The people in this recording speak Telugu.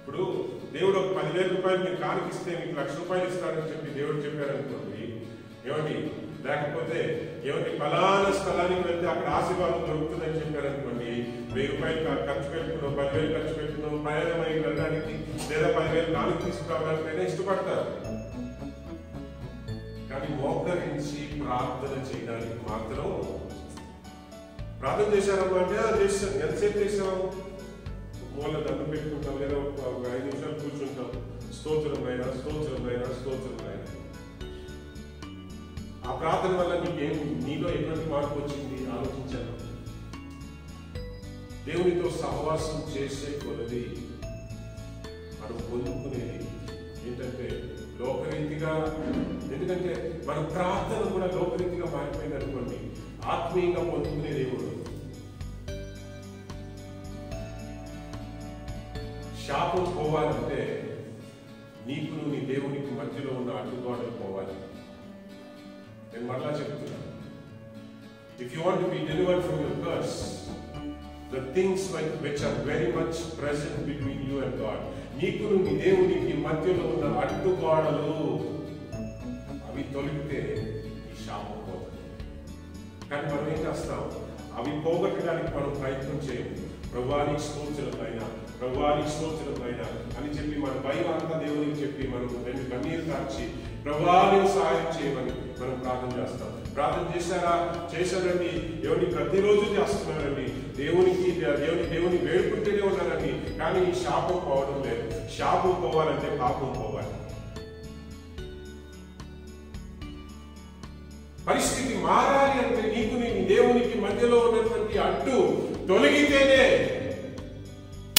ఇప్పుడు దేవుడు ఒక 10,000 రూపాయలు మీరు కానికిస్తే మీకు ₹1,00,000 ఇస్తాడని చెప్పి దేవుడు చెప్పారనుకోండి, ఏమండి, లేకపోతే ఏమండి ఫలానా స్థలానికి వెళ్తే అక్కడ ఆశీర్వాదం దొరుకుతుందని చెప్పారనుకోండి, ₹1,000 ఖర్చు పెట్టుకున్నాం, 10,000 ఖర్చు పెట్టుకున్నాం, ప్రయాణమై వెళ్ళడానికి లేదా 10,000 కానుక తీసుకురావడానికైనా ఇష్టపడతారు. కానీ మోకరించి ప్రార్థన చేయడానికి మాత్రం ప్రార్థన చేశారమ్మా అంటే చేస్తాం. ఎంతసేపు చేసాము? మూల దండం పెట్టుకుంటాం, లేదా ఒక 5 నిమిషాలు కూర్చుంటాం. స్తోత్రం అయినా స్తోత్రం అయినా స్తోత్రం అయినా. ఆ ప్రార్థన వల్ల నీలో ఎటువంటి మార్పు వచ్చింది ఆలోచించాను. దేవునితో సహవాసం చేసే కొలది మనం పొందుకునేది ఏంటంటే లోకరీతిగా, ఎందుకంటే మన ప్రార్థన కూడా లోకరీతిగా మారిపోయింది అనుకోండి, ఆత్మీయంగా పొందుకునే దేవుడు. శాపం పోవాలంటే నీకు నీ దేవునికి మధ్యలో ఉన్న అడ్డుగోడలు పోవాలి. నేను మరలా చెప్తున్నాను, if you want to be delivered from your curse, the things which are very much present between you and God, నీకు నీ దేవునికి మధ్యలో ఉన్న అడ్డుగోడలు అవి తొలగితే ఈ శాపం పోతుంది. కానీ మనం ఏం చేస్తాం? అవి పోగొట్టడానికి మనం ప్రయత్నం చేయము. ప్రభువానికి స్తోత్రమైన, ప్రభువానికి స్తోత్రమైన అని చెప్పి మన భయం అంతా దేవునికి చెప్పి మనం 2 కన్నీరు కార్చి ప్రభువానికి సహాయం చేయమని మనం ప్రార్థన చేస్తాం. ప్రార్థన చేశారా? చేశారండి. దేవుని ప్రతిరోజు చేస్తున్నారండి. దేవుని వేడుకుంటూనే ఉన్నారండి. కానీ ఈ శాపం పోవడం లేదు. శాపం పోవాలంటే పాపం పోవాలి. పరిస్థితి మారాలి అంటే నీకు నీ దేవునికి మధ్యలో ఉన్నటువంటి అడ్డు తొలగితేనే